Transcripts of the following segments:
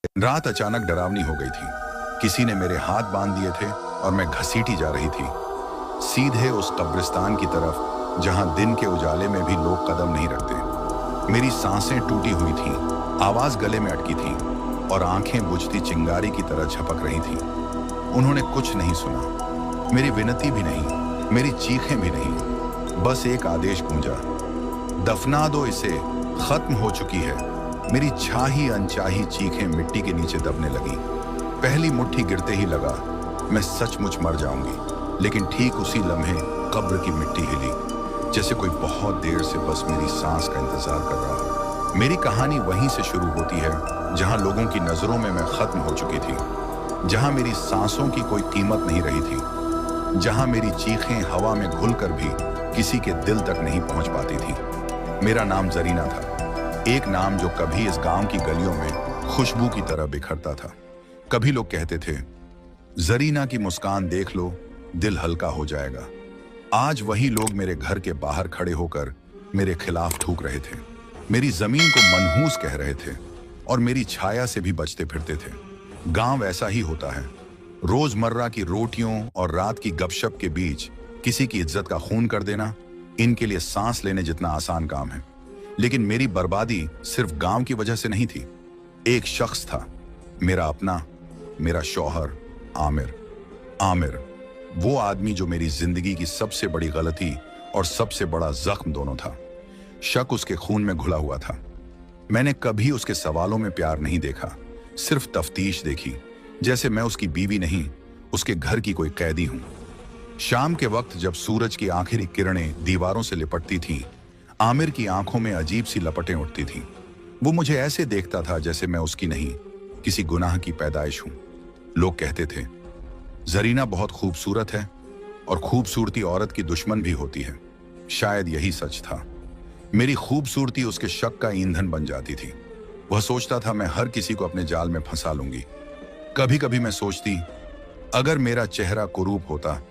रात अचानक डरावनी हो गई थी। किसी ने मेरे हाथ बांध दिए थे और मैं घसीटी जा रही थी, सीधे उस कब्रिस्तान की तरफ जहां दिन के उजाले में भी लोग कदम नहीं रखते। मेरी सांसें टूटी हुई थीं, आवाज गले में अटकी थी और आंखें बुझती चिंगारी की तरह झपक रही थीं। उन्होंने कुछ नहीं सुना, मेरी विनती भी नहीं, मेरी चीखें भी नहीं। बस एक आदेश गूंजा, दफना दो इसे, खत्म हो चुकी है। मेरी चाही अनचाही चीखें मिट्टी के नीचे दबने लगी। पहली मुट्ठी गिरते ही लगा मैं सचमुच मर जाऊंगी, लेकिन ठीक उसी लम्हे कब्र की मिट्टी हिली, जैसे कोई बहुत देर से बस मेरी सांस का इंतजार कर रहा हो। मेरी कहानी वहीं से शुरू होती है जहां लोगों की नजरों में मैं खत्म हो चुकी थी, जहां मेरी सांसों की कोई कीमत नहीं रही थी, जहां मेरी चीखें हवा में घुलकर भी किसी के दिल तक नहीं पहुंच पाती थी। मेरा नाम जरीना था, एक नाम जो कभी इस गांव की गलियों में खुशबू की तरह बिखरता था। कभी लोग कहते थे, जरीना की मुस्कान देख लो, दिल हल्का हो जाएगा। आज वही लोग मेरे घर के बाहर खड़े होकर मेरे खिलाफ थूक रहे थे, मेरी जमीन को मनहूस कह रहे थे और मेरी छाया से भी बचते फिरते थे। गांव ऐसा ही होता है, रोजमर्रा की रोटियों और रात की गपशप के बीच किसी की इज्जत का खून कर देना इनके लिए सांस लेने जितना आसान काम है। लेकिन मेरी बर्बादी सिर्फ गांव की वजह से नहीं थी। एक शख्स था, मेरा अपना, मेरा शौहर आमिर। आमिर, वो आदमी जो मेरी जिंदगी की सबसे बड़ी गलती और सबसे बड़ा जख्म दोनों था। शक उसके खून में घुला हुआ था। मैंने कभी उसके सवालों में प्यार नहीं देखा, सिर्फ तफ्तीश देखी, जैसे मैं उसकी बीवी नहीं, उसके घर की कोई कैदी हूं। शाम के वक्त जब सूरज की आखिरी किरणें दीवारों से लिपटती थीं, आमिर की आंखों में अजीब सी लपटें उठती थीं। वो मुझे ऐसे देखता था जैसे मैं उसकी नहीं, किसी गुनाह की पैदाइश हूं। लोग कहते थे, जरीना बहुत खूबसूरत है और खूबसूरती औरत की दुश्मन भी होती है। शायद यही सच था। मेरी खूबसूरती उसके शक का ईंधन बन जाती थी। वह सोचता था मैं हर किसी को अपने जाल में फंसा लूंगी। कभी कभी मैं सोचती, अगर मेरा चेहरा कुरूप होता,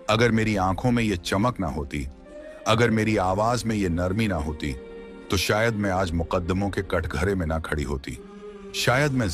अगर मेरी आंखों में ये चमक ना होती, अगर मेरी आवाज में ये नरमी ना होती, तो शायद मैं आज मुकद्दमों के कटघरे में ना खड़ी होती। शायद मैं